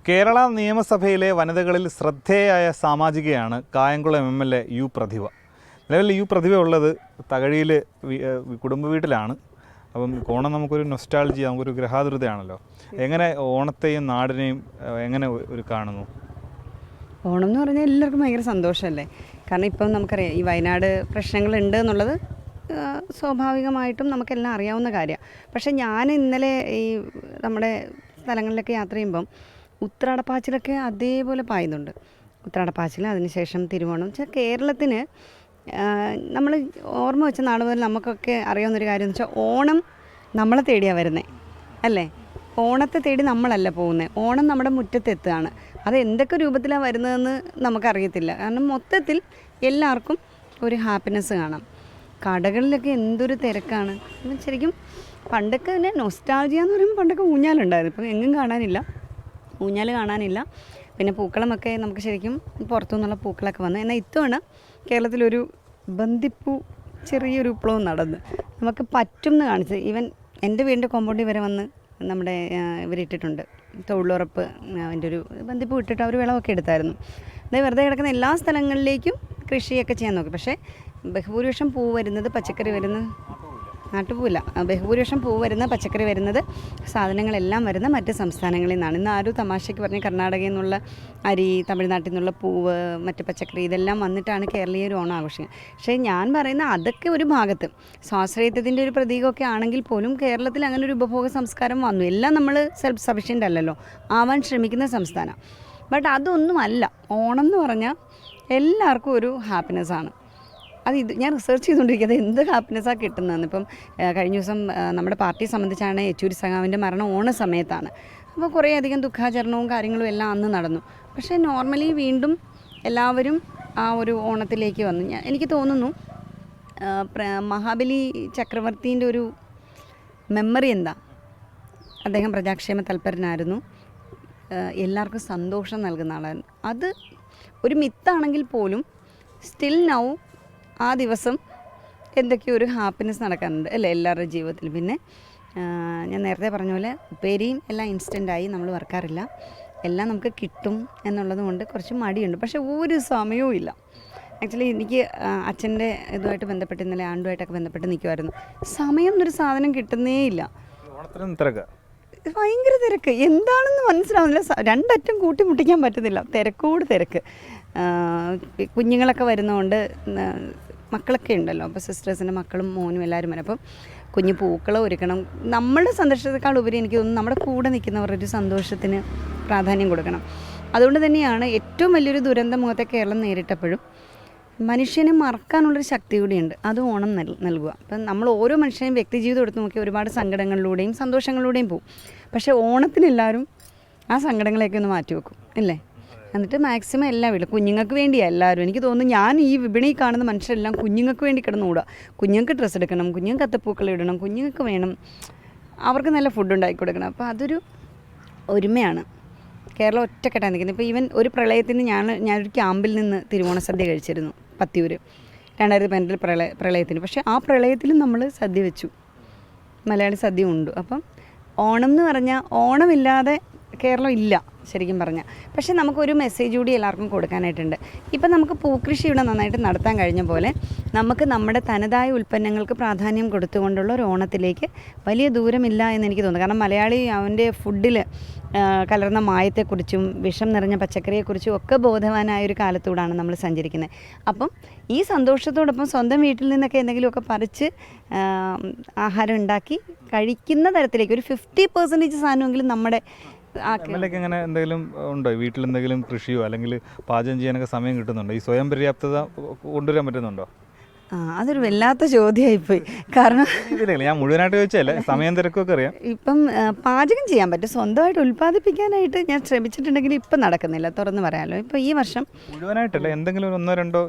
കേരള നിയമസഭയിലെ വനിതകളിൽ ശ്രദ്ധേയായ സാമാജികയാണ് Kayamkulam MLA U പ്രതിഭ. നിലവിൽ U പ്രതിഭ ഉള്ളത് തകഴിയിൽ കുടുംബ വീട്ടിലാണ്. അപ്പം ഓണം നമുക്കൊരു നൊസ്റ്റാൾജിയ, നമുക്കൊരു ഗ്രഹാതുരതയാണല്ലോ. എങ്ങനെ ഓണത്തെയും നാടിനെയും എങ്ങനെ ഒരു കാണുന്നു? ഓണം എന്ന് പറഞ്ഞാൽ എല്ലാവർക്കും ഭയങ്കര സന്തോഷമല്ലേ. കാരണം ഇപ്പം നമുക്കറിയാം ഈ വയനാട് പ്രശ്നങ്ങളുണ്ട് എന്നുള്ളത് സ്വാഭാവികമായിട്ടും നമുക്കെല്ലാം അറിയാവുന്ന കാര്യമാണ്. പക്ഷേ ഞാൻ ഇന്നലെ ഈ നമ്മുടെ സ്ഥലങ്ങളിലൊക്കെ യാത്ര ചെയ്യുമ്പം ഉത്രാടപ്പാച്ചിലൊക്കെ അതേപോലെ പായുന്നുണ്ട്. ഉത്രാടപ്പാച്ചിൽ, അതിനുശേഷം തിരുവോണം. കേരളത്തിന് നമ്മൾ ഓർമ്മ വെച്ച നാൾ മുതൽ നമുക്കൊക്കെ അറിയാവുന്നൊരു കാര്യം എന്ന് വെച്ചാൽ ഓണം നമ്മളെ തേടിയാണ് വരുന്നത് അല്ലേ. ഓണത്തെ തേടി നമ്മളല്ല പോകുന്നത്, ഓണം നമ്മുടെ മുറ്റത്തെത്തുകയാണ്. അത് എന്തൊക്കെ രൂപത്തിലാണ് വരുന്നതെന്ന് നമുക്കറിയത്തില്ല. കാരണം മൊത്തത്തിൽ എല്ലാവർക്കും ഒരു ഹാപ്പിനെസ് കാണാം. കടകളിലൊക്കെ എന്തൊരു തിരക്കാണ്. ശരിക്കും പണ്ടൊക്കെ തന്നെ നൊസ്റ്റാൾജിയ എന്ന് പറയുമ്പോൾ പണ്ടൊക്കെ ഊഞ്ഞാലുണ്ടായിരുന്നു, ഇപ്പം എങ്ങും കാണാനില്ല, ഊഞ്ഞാൽ കാണാനില്ല. പിന്നെ പൂക്കളമൊക്കെ നമുക്ക് ശരിക്കും പുറത്തു നിന്നുള്ള പൂക്കളൊക്കെ വന്ന്. എന്നാൽ ഇത്തവണ കേരളത്തിലൊരു ബന്ദിപ്പൂ ചെറിയൊരു വിപ്ലവം നടന്ന് നമുക്ക് പറ്റും എന്ന് കാണിച്ച്. ഈവൻ എൻ്റെ വീടിൻ്റെ കോമ്പൗണ്ടിൽ വരെ വന്ന് നമ്മുടെ ഇവരിട്ടിട്ടുണ്ട്, തൊഴിലുറപ്പ് അതിൻ്റെ ഒരു ബന്ദിപ്പൂ ഇട്ടിട്ട് അവർ വിളവൊക്കെ എടുത്തായിരുന്നു. അതായത് വെറുതെ കിടക്കുന്ന എല്ലാ സ്ഥലങ്ങളിലേക്കും കൃഷിയൊക്കെ ചെയ്യാൻ നോക്കി. പക്ഷേ ബഹുഭൂരിപക്ഷം പൂ വരുന്നത്, പച്ചക്കറി വരുന്നത്, നാട്ടുപൂവില്ല, ബഹുഭൂരിപക്ഷം പൂ വരുന്ന പച്ചക്കറി വരുന്നത്, സാധനങ്ങളെല്ലാം വരുന്ന മറ്റ് സംസ്ഥാനങ്ങളിൽ നിന്നാണ്. ഇന്ന് ആരും തമാശയ്ക്ക് പറഞ്ഞ് കർണാടകയിൽ നിന്നുള്ള അരി, തമിഴ്നാട്ടിൽ നിന്നുള്ള പൂവ്, മറ്റ് പച്ചക്കറി ഇതെല്ലാം വന്നിട്ടാണ് കേരളീയർ ഓണം ആഘോഷിക്കുന്നത്. പക്ഷേ ഞാൻ പറയുന്ന അതൊക്കെ ഒരു ഭാഗത്ത് സ്വാശ്രയത്വത്തിൻ്റെ ഒരു പ്രതീകമൊക്കെ ആണെങ്കിൽ പോലും കേരളത്തിൽ അങ്ങനെ ഒരു ഉപഭോഗ സംസ്കാരം വന്നു. എല്ലാം നമ്മൾ സെൽഫ് സഫിഷ്യൻ്റ് അല്ലല്ലോ, ആവാൻ ശ്രമിക്കുന്ന സംസ്ഥാനം. ബട്ട് അതൊന്നുമല്ല. ഓണം എന്ന് പറഞ്ഞാൽ എല്ലാവർക്കും ഒരു ഹാപ്പിനെസ്സാണ്. ഇത് ഞാൻ റിസർച്ച് ചെയ്തുകൊണ്ടിരിക്കുന്നത് എന്ത് ഹാപ്പിനെസ്സാണ് കിട്ടുന്നതെന്ന്. ഇപ്പം കഴിഞ്ഞ ദിവസം നമ്മുടെ പാർട്ടിയെ സംബന്ധിച്ചാണ് യെച്ചൂരി സഖാവിൻ്റെ മരണം ഓണ സമയത്താണ്. അപ്പോൾ കുറേയധികം ദുഃഖാചരണവും കാര്യങ്ങളും എല്ലാം അന്ന് നടന്നു. പക്ഷേ നോർമലി വീണ്ടും എല്ലാവരും ആ ഒരു ഓണത്തിലേക്ക് വന്നു. എനിക്ക് തോന്നുന്നു മഹാബലി ചക്രവർത്തീൻ്റെ ഒരു മെമ്മറി എന്താ, അദ്ദേഹം പ്രജാക്ഷേമ തൽപരനായിരുന്നു, എല്ലാവർക്കും സന്തോഷം നൽകുന്ന ആളായിരുന്നു. അത് ഒരു മിത്താണെങ്കിൽ പോലും സ്റ്റിൽ നൗ ആ ദിവസം എന്തൊക്കെയോ ഒരു ഹാപ്പിനെസ് നടക്കാറുണ്ട് അല്ലേ എല്ലാവരുടെ ജീവിതത്തിൽ. പിന്നെ ഞാൻ നേരത്തെ പറഞ്ഞ പോലെ ഉപ്പേരിയും എല്ലാം ഇൻസ്റ്റൻ്റായി നമ്മൾ വറുക്കാറില്ല, എല്ലാം നമുക്ക് കിട്ടും എന്നുള്ളത് കൊണ്ട് കുറച്ച് മടിയുണ്ട്. പക്ഷേ ഒരു സമയവും ഇല്ല. ആക്ച്വലി എനിക്ക് അച്ഛൻ്റെ ഇതുമായിട്ട് ബന്ധപ്പെട്ട് ഇന്നലെ ആണ്ടുമായിട്ടൊക്കെ ബന്ധപ്പെട്ട് നിൽക്കുമായിരുന്നു. സമയം എന്നൊരു സാധനം കിട്ടുന്നേ ഇല്ല. ഭയങ്കര തിരക്ക്, എന്താണെന്ന് മനസ്സിലാവുന്നില്ല. രണ്ടറ്റം കൂട്ടി മുട്ടിക്കാൻ പറ്റുന്നില്ല, തിരക്കോട് തിരക്ക്. കുഞ്ഞുങ്ങളൊക്കെ വരുന്നതുകൊണ്ട് മക്കളൊക്കെ ഉണ്ടല്ലോ, അപ്പോൾ സിസ്റ്റേഴ്സിൻ്റെ മക്കളും മോനും എല്ലാവരും വരും. അപ്പം കുഞ്ഞു പൂക്കളെ ഒരുക്കണം. നമ്മളുടെ സന്തോഷത്തെക്കാൾ ഉപരി എനിക്ക് തോന്നുന്നു നമ്മുടെ കൂടെ നിൽക്കുന്നവരുടെ ഒരു സന്തോഷത്തിന് പ്രാധാന്യം കൊടുക്കണം. അതുകൊണ്ട് തന്നെയാണ് ഏറ്റവും വലിയൊരു ദുരന്തം മുഖത്തെ കേരളം നേരിട്ടപ്പോഴും മനുഷ്യനെ മറക്കാനുള്ളൊരു ശക്തി കൂടിയുണ്ട്, അത് ഓണം നൽകുക. അപ്പം നമ്മൾ ഓരോ മനുഷ്യനെയും വ്യക്തിജീവിതം എടുത്ത് നോക്കി ഒരുപാട് സങ്കടങ്ങളിലൂടെയും സന്തോഷങ്ങളിലൂടെയും പോകും. പക്ഷേ ഓണത്തിനെല്ലാവരും ആ സങ്കടങ്ങളെയൊക്കെ ഒന്ന് മാറ്റി വെക്കും അല്ലേ. എന്നിട്ട് മാക്സിമം എല്ലാ വീട്ടിലും കുഞ്ഞുങ്ങൾക്ക് വേണ്ടിയാണ് എല്ലാവരും. എനിക്ക് തോന്നുന്നു ഞാൻ ഈ വിപണിയിൽ കാണുന്ന മനുഷ്യരെല്ലാം കുഞ്ഞുങ്ങൾക്ക് വേണ്ടി കിടന്ന് ഓടുക. കുഞ്ഞുങ്ങൾക്ക് ഡ്രസ്സ് എടുക്കണം, കുഞ്ഞുങ്ങൾക്ക് അത്തപ്പൂക്കൾ ഇടണം, കുഞ്ഞുങ്ങൾക്ക് വേണം, അവർക്ക് നല്ല ഫുഡ് ഉണ്ടാക്കി കൊടുക്കണം. അപ്പോൾ അതൊരു ഒരുമയാണ്. കേരളം ഒറ്റക്കെട്ടായി നിൽക്കുന്നത്. ഇപ്പോൾ ഈവൻ ഒരു പ്രളയത്തിന് ഞാനൊരു ക്യാമ്പിൽ നിന്ന് തിരുവോണ സദ്യ കഴിച്ചിരുന്നു, പത്തിയൂർ, 2015 പ്രളയത്തിന്. പക്ഷേ ആ പ്രളയത്തിലും നമ്മൾ സദ്യ വെച്ചു, മലയാളി സദ്യ ഉണ്ട്. അപ്പം ഓണം എന്ന് പറഞ്ഞാൽ ഓണമില്ലാതെ കേരളം ഇല്ല ശരിക്കും പറഞ്ഞാൽ. പക്ഷേ നമുക്കൊരു മെസ്സേജ് കൂടി എല്ലാവർക്കും കൊടുക്കാനായിട്ടുണ്ട്. ഇപ്പം നമുക്ക് പൂക്കൃഷി ഇവിടെ നന്നായിട്ട് നടത്താൻ കഴിഞ്ഞ പോലെ നമുക്ക് നമ്മുടെ തനതായ ഉൽപ്പന്നങ്ങൾക്ക് പ്രാധാന്യം കൊടുത്തുകൊണ്ടുള്ള ഒരു ഓണത്തിലേക്ക് വലിയ ദൂരമില്ല എന്ന് എനിക്ക് തോന്നുന്നു. കാരണം മലയാളി അവൻ്റെ ഫുഡിൽ കലർന്ന മായത്തെക്കുറിച്ചും വിഷം നിറഞ്ഞ പച്ചക്കറിയെക്കുറിച്ചും ഒക്കെ ബോധവാനായൊരു കാലത്തൂടാണ് നമ്മൾ സഞ്ചരിക്കുന്നത്. അപ്പം ഈ സന്തോഷത്തോടൊപ്പം സ്വന്തം വീട്ടിൽ നിന്നൊക്കെ എന്തെങ്കിലുമൊക്കെ പറിച്ച് ആഹാരം ഉണ്ടാക്കി കഴിക്കുന്ന തരത്തിലേക്ക് ഒരു 50% സാധനമെങ്കിലും നമ്മുടെ അങ്ങനെ എന്തെങ്കിലും ഉണ്ടോ? വീട്ടിൽ എന്തെങ്കിലും കൃഷിയോ അല്ലെങ്കിൽ പാചകം ചെയ്യാനൊക്കെ സമയം കിട്ടുന്നുണ്ടോ? ഈ സ്വയം പര്യാപ്തത കൊണ്ടുവരാൻ പറ്റുന്നുണ്ടോ? അതൊരു വല്ലാത്ത ചോദ്യമായിപ്പോയി. കാരണം ഞാൻ മുഴുവനായിട്ട് ചോദിച്ചല്ലേ, സമയം തിരക്കൊക്കെ അറിയാം. ഇപ്പം പാചകം ചെയ്യാൻ പറ്റും, സ്വന്തമായിട്ട് ഉൽപ്പാദിപ്പിക്കാനായിട്ട് ഞാൻ ശ്രമിച്ചിട്ടുണ്ടെങ്കിൽ ഇപ്പം നടക്കുന്നില്ല, തുറന്ന് പറയാമല്ലോ. ഇപ്പം ഈ വർഷം മുഴുവനായിട്ടല്ല, എന്തെങ്കിലും 1-2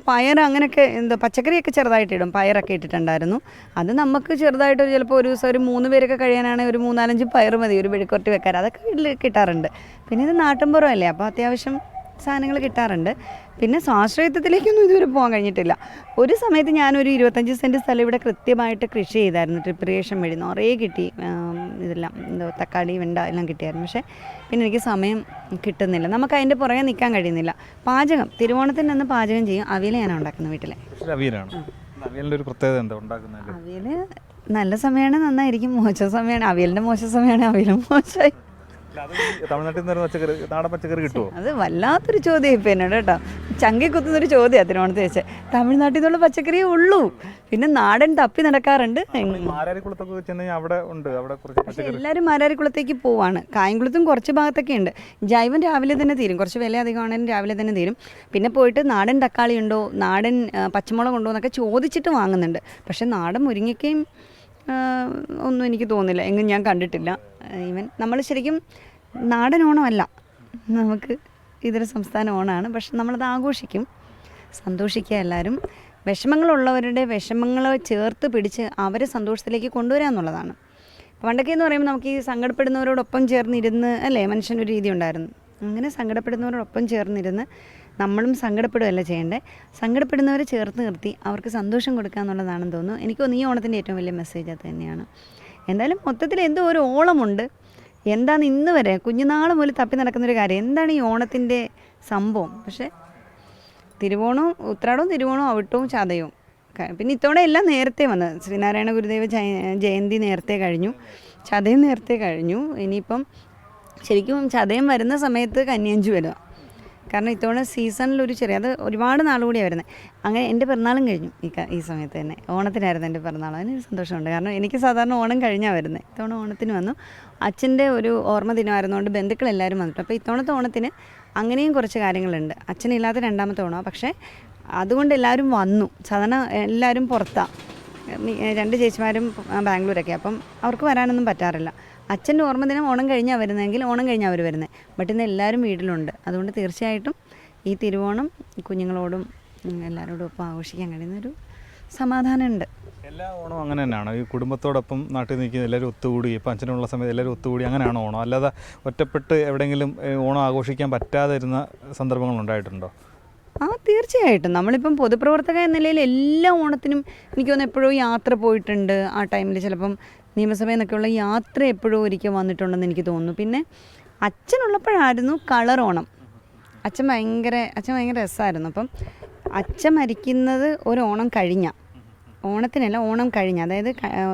പയർ അങ്ങനെയൊക്കെ എന്തോ പച്ചക്കറിയൊക്കെ ചെറുതായിട്ട് ഇടും, പയറൊക്കെ ഇട്ടിട്ടുണ്ടായിരുന്നു. അത് നമുക്ക് ചെറുതായിട്ട് ചിലപ്പോൾ ഒരു ദിവസം ഒരു 3 പേരൊക്കെ കഴിയാനാണെങ്കിൽ ഒരു 3-4 പയർ മതി ഒരു വെടിക്കൊട്ടി വെക്കാൻ, അതൊക്കെ വീട്ടിൽ കിട്ടാറുണ്ട്. പിന്നെ ഇത് നാട്ടിൻപുറമല്ലേ, അപ്പോൾ അത്യാവശ്യം സാധനങ്ങൾ കിട്ടാറുണ്ട്. പിന്നെ സ്വാശ്രയത്വത്തിലേക്കൊന്നും ഇതുവരെ പോകാൻ കഴിഞ്ഞിട്ടില്ല. ഒരു സമയത്ത് ഞാനൊരു 25 സെൻറ്റ് സ്ഥലം ഇവിടെ കൃത്യമായിട്ട് കൃഷി ചെയ്തായിരുന്നു. ട്രിപ്പ് ഇറിഗേഷൻ വഴി നിറയെ കിട്ടി. ഇതെല്ലാം എന്തോ തക്കാളി വെണ്ട എല്ലാം കിട്ടിയായിരുന്നു. പക്ഷേ പിന്നെ എനിക്ക് സമയം കിട്ടുന്നില്ല, നമുക്ക് അതിൻ്റെ പുറകെ നിൽക്കാൻ കഴിയുന്നില്ല. പാചകം തിരുവോണത്തിൻ്റെ അന്ന് പാചകം ചെയ്യും. അവിയൽ ഞാൻ ഉണ്ടാക്കുന്നത് വീട്ടിലെ. അവിയലിൻ്റെ ഒരു പ്രത്യേകത എന്താ ഉണ്ടാക്കുന്നത്? അവിയൽ നല്ല സമയമാണ് നന്നായിരിക്കും, മോശം സമയമാണ് അവിയലിൻ്റെ മോശം സമയമാണ് അവിയലും മോശമായി. തമിഴ്നാട്ടിൽ നിന്ന് പച്ചക്കറി, നാടൻ പച്ചക്കറി കിട്ടുമോ? അത് വല്ലാത്തൊരു ചോദ്യം ഇപ്പം എന്നോട് കേട്ടോ. ചങ്കി കുത്തുന്നൊരു ചോദ്യമാണ് തിരുവോണത്തെ വെച്ച്. തമിഴ്നാട്ടിൽ നിന്നുള്ള പച്ചക്കറിയേ ഉള്ളൂ, പിന്നെ നാടൻ തപ്പി നടക്കാറുണ്ട്. പക്ഷേ എല്ലാവരും മാരാരിക്കുളത്തേക്ക് പോവാണ്. കായംകുളത്തും കുറച്ച് ഭാഗത്തൊക്കെ ഉണ്ട്. ജൈവം രാവിലെ തന്നെ തീരും, കുറച്ച് വില അധികമാണെങ്കിലും രാവിലെ തന്നെ തീരും. പിന്നെ പോയിട്ട് നാടൻ തക്കാളി ഉണ്ടോ, നാടൻ പച്ചമുളക് ഉണ്ടോ എന്നൊക്കെ ചോദിച്ചിട്ട് വാങ്ങുന്നുണ്ട്. പക്ഷേ നാടൻ മുരിങ്ങയ്ക്കയും ഒന്നും എനിക്ക് തോന്നുന്നില്ല, എങ്ങും ഞാൻ കണ്ടിട്ടില്ല. ഈവൻ നമ്മൾ ശരിക്കും നാടൻ ഓണമല്ല, നമുക്ക് ഇതര സംസ്ഥാന ഓണമാണ്. പക്ഷെ നമ്മളത് ആഘോഷിക്കും, സന്തോഷിക്കുക എല്ലാവരും. വിഷമങ്ങളുള്ളവരുടെ വിഷമങ്ങൾ ചേർത്ത് പിടിച്ച് അവരെ സന്തോഷത്തിലേക്ക് കൊണ്ടുവരിക എന്നുള്ളതാണ്. പണ്ടൊക്കെ എന്ന് പറയുമ്പോൾ നമുക്ക് ഈ സങ്കടപ്പെടുന്നവരോടൊപ്പം ചേർന്നിരുന്ന് അല്ലേ മനുഷ്യനൊരു രീതി ഉണ്ടായിരുന്നു. അങ്ങനെ സങ്കടപ്പെടുന്നവരോടൊപ്പം ചേർന്നിരുന്ന് നമ്മളും സങ്കടപ്പെടുകയല്ല ചെയ്യേണ്ടത്, സങ്കടപ്പെടുന്നവരെ ചേർത്ത് നിർത്തി അവർക്ക് സന്തോഷം കൊടുക്കുക എന്നുള്ളതാണെന്ന് തോന്നുന്നു. എനിക്ക് തോന്നുന്നു ഈ ഓണത്തിൻ്റെ ഏറ്റവും വലിയ മെസ്സേജ് അത് തന്നെയാണ്. എന്തായാലും മൊത്തത്തിൽ എന്തോ ഒരു ഓളമുണ്ട്. എന്താണ് ഇന്ന് വരെ കുഞ്ഞുനാൾ മുതൽ തപ്പി നടക്കുന്നൊരു കാര്യം, എന്താണ് ഈ ഓണത്തിൻ്റെ സംഭവം? പക്ഷേ തിരുവോണവും ഉത്രാടവും തിരുവോണവും അവിട്ടവും ചതയവും പിന്നെ ഇത്തവണ എല്ലാം നേരത്തെ വന്നത്. ശ്രീനാരായണ ഗുരുദേവ ജയന്തി നേരത്തെ കഴിഞ്ഞു, ചതയം നേരത്തെ കഴിഞ്ഞു. ഇനിയിപ്പം ശരിക്കും ചതയം വരുന്ന സമയത്ത് കന്യാഞ്ചു വരിക. കാരണം ഇത്തവണ സീസണിലൊരു ചെറിയ, അത് ഒരുപാട് നാളുകൂടിയാണ് വരുന്നത്. അങ്ങനെ എൻ്റെ പിറന്നാളും കഴിഞ്ഞു ഈ സമയത്ത് തന്നെ. ഓണത്തിനായിരുന്നു എൻ്റെ പിറന്നാൾ. അതിനൊരു സന്തോഷമുണ്ട്. കാരണം എനിക്ക് സാധാരണ ഓണം കഴിഞ്ഞാണ് വരുന്നത്. ഇത്തവണ ഓണത്തിന് വന്നു. അച്ഛൻ്റെ ഒരു ഓർമ്മ ദിനമായിരുന്നുകൊണ്ട് ബന്ധുക്കളെല്ലാവരും വന്നിട്ട്. അപ്പോൾ ഇത്തവണത്തെ ഓണത്തിന് അങ്ങനെയും കുറച്ച് കാര്യങ്ങളുണ്ട്. അച്ഛനില്ലാത്ത രണ്ടാമത്തെ ഓണമാണ്, പക്ഷേ അതുകൊണ്ട് എല്ലാവരും വന്നു. സാധാരണ എല്ലാവരും പുറത്താണ്, 2 ചേച്ചിമാരും ബാംഗ്ലൂരൊക്കെ. അപ്പം അവർക്ക് വരാനൊന്നും പറ്റാറില്ല. അച്ഛൻ്റെ ഓർമ്മ ദിനം ഓണം കഴിഞ്ഞാൽ വരുന്നതെങ്കിൽ ഓണം കഴിഞ്ഞാൽ അവർ വരുന്നത്. ബട്ട് ഇന്ന് എല്ലാവരും വീട്ടിലുണ്ട്. അതുകൊണ്ട് തീർച്ചയായിട്ടും ഈ തിരുവോണം കുഞ്ഞുങ്ങളോടും എല്ലാവരോടും ഒപ്പം ആഘോഷിക്കാൻ കഴിയുന്നൊരു സമാധാനമുണ്ട്. എല്ലാ ഓണവും അങ്ങനെ തന്നെയാണ്, ഈ കുടുംബത്തോടൊപ്പം നാട്ടിൽ നിൽക്കുന്ന എല്ലാവരും ഒത്തുകൂടി. ഇപ്പം അച്ഛനുള്ള സമയത്ത് എല്ലാവരും ഒത്തുകൂടി, അങ്ങനെയാണ് ഓണം. അല്ലാതെ ഒറ്റപ്പെട്ട് എവിടെയെങ്കിലും ഓണം ആഘോഷിക്കാൻ പറ്റാതെ ഇരുന്ന സന്ദർഭങ്ങൾ ഉണ്ടായിട്ടുണ്ടോ? തീർച്ചയായിട്ടും. നമ്മളിപ്പം പൊതുപ്രവർത്തക എന്ന നിലയിൽ എല്ലാ ഓണത്തിനും എനിക്ക് തോന്നുന്നു എപ്പോഴും യാത്ര പോയിട്ടുണ്ട്. ആ ടൈമിൽ ചിലപ്പം നിയമസഭയിൽ നിന്നൊക്കെയുള്ള യാത്ര എപ്പോഴും ഒരിക്കൽ വന്നിട്ടുണ്ടെന്ന് എനിക്ക് തോന്നുന്നു. പിന്നെ അച്ഛനുള്ളപ്പോഴായിരുന്നു കളർ ഓണം. അച്ഛൻ ഭയങ്കര രസമായിരുന്നു. അപ്പം അച്ഛൻ മരിക്കുന്നത് ഒരു ഓണം കഴിഞ്ഞ ഓണത്തിനല്ല, ഓണം കഴിഞ്ഞ, അതായത്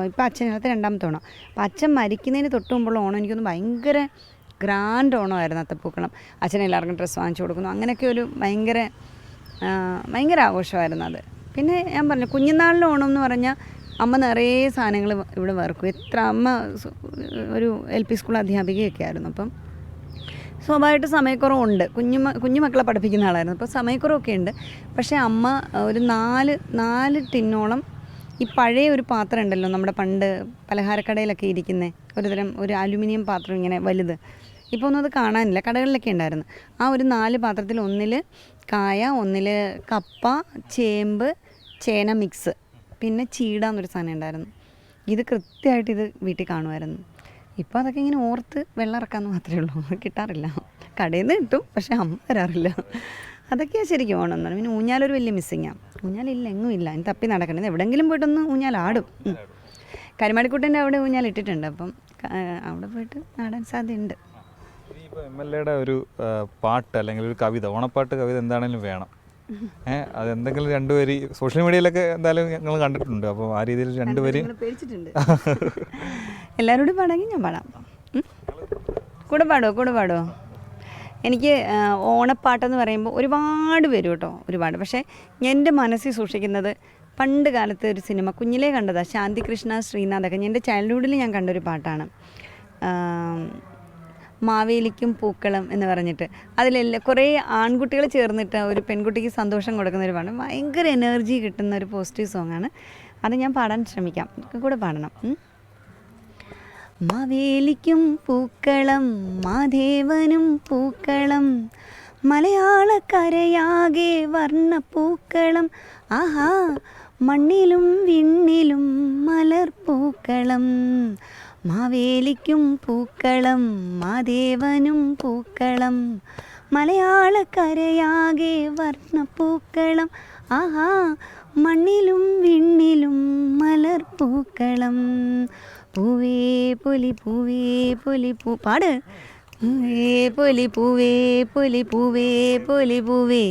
ഇപ്പം അച്ഛനകത്ത് രണ്ടാമത്തെ ഓണം. അപ്പം അച്ഛൻ മരിക്കുന്നതിന് തൊട്ട് മുമ്പുള്ള ഓണം എനിക്കൊന്ന് ഭയങ്കര ഗ്രാൻഡ് ഓണമായിരുന്നു. അത്തപ്പൂക്കളം, അച്ഛൻ എല്ലാവർക്കും ഡ്രസ്സ് വാങ്ങിച്ചു കൊടുക്കുന്നു, അങ്ങനെയൊക്കെ ഒരു ഭയങ്കര ആഘോഷമായിരുന്നു അത്. പിന്നെ ഞാൻ പറഞ്ഞു കുഞ്ഞുനാളിലെ ഓണം എന്ന് പറഞ്ഞാൽ അമ്മ നിറയെ സാധനങ്ങൾ ഇവിടെ വറുക്കും. അമ്മ ഒരു LP സ്കൂൾ അധ്യാപികയൊക്കെ ആയിരുന്നു. അപ്പം സ്വാഭാവികമായിട്ട് സമയക്കുറവുണ്ട്. കുഞ്ഞു മക്കളെ പഠിപ്പിക്കുന്ന ആളായിരുന്നു, അപ്പോൾ സമയക്കുറവൊക്കെ ഉണ്ട്. പക്ഷേ അമ്മ ഒരു 4 ടിന്നോളം ഈ പഴയ ഒരു പാത്രം ഉണ്ടല്ലോ, നമ്മുടെ പണ്ട് പലഹാരക്കടയിലൊക്കെ ഇരിക്കുന്ന ഒരു അലുമിനിയം പാത്രം, ഇങ്ങനെ വലുത്. ഇപ്പോൾ ഒന്നും അത് കാണാനില്ല, കടകളിലൊക്കെ ഉണ്ടായിരുന്നു. ആ ഒരു 4 പാത്രത്തിൽ ഒന്നിൽ കായ, ഒന്നിൽ കപ്പ, ചേമ്പ്, ചേന മിക്സ്, പിന്നെ ചീട എന്നൊരു സാധനം ഉണ്ടായിരുന്നു. ഇത് കൃത്യമായിട്ട് ഇത് വീട്ടിൽ കാണുമായിരുന്നു. ഇപ്പോൾ അതൊക്കെ ഇങ്ങനെ ഓർത്ത് വെള്ളം ഇറക്കാമെന്ന് മാത്രമേ ഉള്ളൂ, കിട്ടാറില്ല. കടയിൽ നിന്ന് കിട്ടും, പക്ഷേ അമ്മ തരാറില്ല. അതൊക്കെയാണ് ശരിക്കും ഓണം എന്ന് പറഞ്ഞാൽ. പിന്നെ ഊഞ്ഞാലൊരു വലിയ മിസ്സിങ്ങാണ്. ഊഞ്ഞാലില്ല, എങ്ങും ഇല്ല, അതിന് തപ്പി നടക്കണത്. എവിടെയെങ്കിലും പോയിട്ടൊന്ന് ഊഞ്ഞാലാടും. കരുമാടിക്കുട്ടൻ്റെ അവിടെ ഊഞ്ഞാലിട്ടിട്ടുണ്ട്. അപ്പം അവിടെ പോയിട്ട് ആടാൻ സാധ്യതയുണ്ട്. ഇപ്പോൾ MLAയുടെ ഒരു പാട്ട് അല്ലെങ്കിൽ ഒരു കവിത, ഓണപ്പാട്ട് കവിത എന്താണെങ്കിലും വേണം. അതെന്തെങ്കിലും 2 വരി സോഷ്യൽ മീഡിയയിലൊക്കെ എന്തായാലും ഞങ്ങൾ കണ്ടിട്ടുണ്ട്. അപ്പോൾ ആ രീതിയിൽ 2 വരി പേടിച്ചിട്ടുണ്ട്. എല്ലാവരോടും പാടാമെങ്കിൽ ഞാൻ പാടാം. കൂടെ പാടുമോ? എനിക്ക് ഓണപ്പാട്ടെന്ന് പറയുമ്പോൾ ഒരുപാട് വരും കേട്ടോ, ഒരുപാട്. പക്ഷേ എൻ്റെ മനസ്സിൽ സൂക്ഷിക്കുന്നത് പണ്ട് കാലത്ത് ഒരു സിനിമ കുഞ്ഞിലേ കണ്ടതാണ്, ശാന്തികൃഷ്ണ ശ്രീനാഥൊക്കെ. എൻ്റെ ചൈൽഡ്ഹുഡിൽ ഞാൻ കണ്ടൊരു പാട്ടാണ്, മാവേലിക്കും പൂക്കളം എന്ന് പറഞ്ഞിട്ട്. അതിലെല്ലാം കുറേ ആൺകുട്ടികൾ ചേർന്നിട്ട് ഒരു പെൺകുട്ടിക്ക് സന്തോഷം കൊടുക്കുന്ന ഒരു പാട്ട്, ഭയങ്കര എനർജി കിട്ടുന്ന ഒരു പോസിറ്റീവ് സോങ്ങാണ്. അത് ഞാൻ പാടാൻ ശ്രമിക്കാം, കൂടെ പാടണം. മാവേലിക്കും പൂക്കളം, മാധേവനും പൂക്കളം, മലയാളക്കരയാകെ വർണ്ണപ്പൂക്കളം, ആഹാ മണ്ണിലും വിണ്ണിലും മലർപ്പൂക്കളം. മാവേലിക്കും പൂക്കളം, മാധേവനും പൂക്കളം, മലയാളക്കരയാകെ വർണ്ണപ്പൂക്കളം ആഹാ മണ്ണിലും വിണ്ണിലും മലർപ്പൂക്കളം പൂവേ പൊലി പൂവേ പൊലി പാട് പൂവേ പൊലി പൂവേ പൊലി പൂവേ പൊലി പൂവേ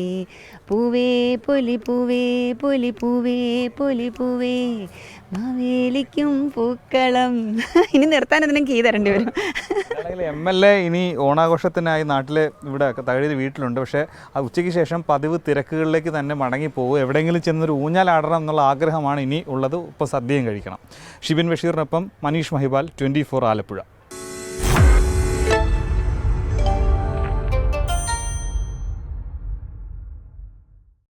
പൂവേ പൊലി പൂവേ പൊലി പൂവേ പൊലി പൂവേ മാവേലിക്കും പൂക്കളം. ഇനി നിർത്താൻ എന്തിനും കീ തരേണ്ടി വരും. MLA ഇനി ഓണാഘോഷത്തിനായി നാട്ടിൽ ഇവിടെ തകഴിയിൽ വീട്ടിലുണ്ട്. പക്ഷേ ആ ഉച്ചയ്ക്ക് ശേഷം പതിവ് തിരക്കുകളിലേക്ക് തന്നെ മടങ്ങിപ്പോകും. എവിടെയെങ്കിലും ചെന്നൊരു ഊഞ്ഞാലാടണം എന്നുള്ള ആഗ്രഹമാണ് ഇനി ഉള്ളത്. ഇപ്പോൾ സദ്യയും കഴിക്കണം. ഷിബിൻ ബഷീറിനൊപ്പം മനീഷ് മഹിബാൽ, 24 ആലപ്പുഴ.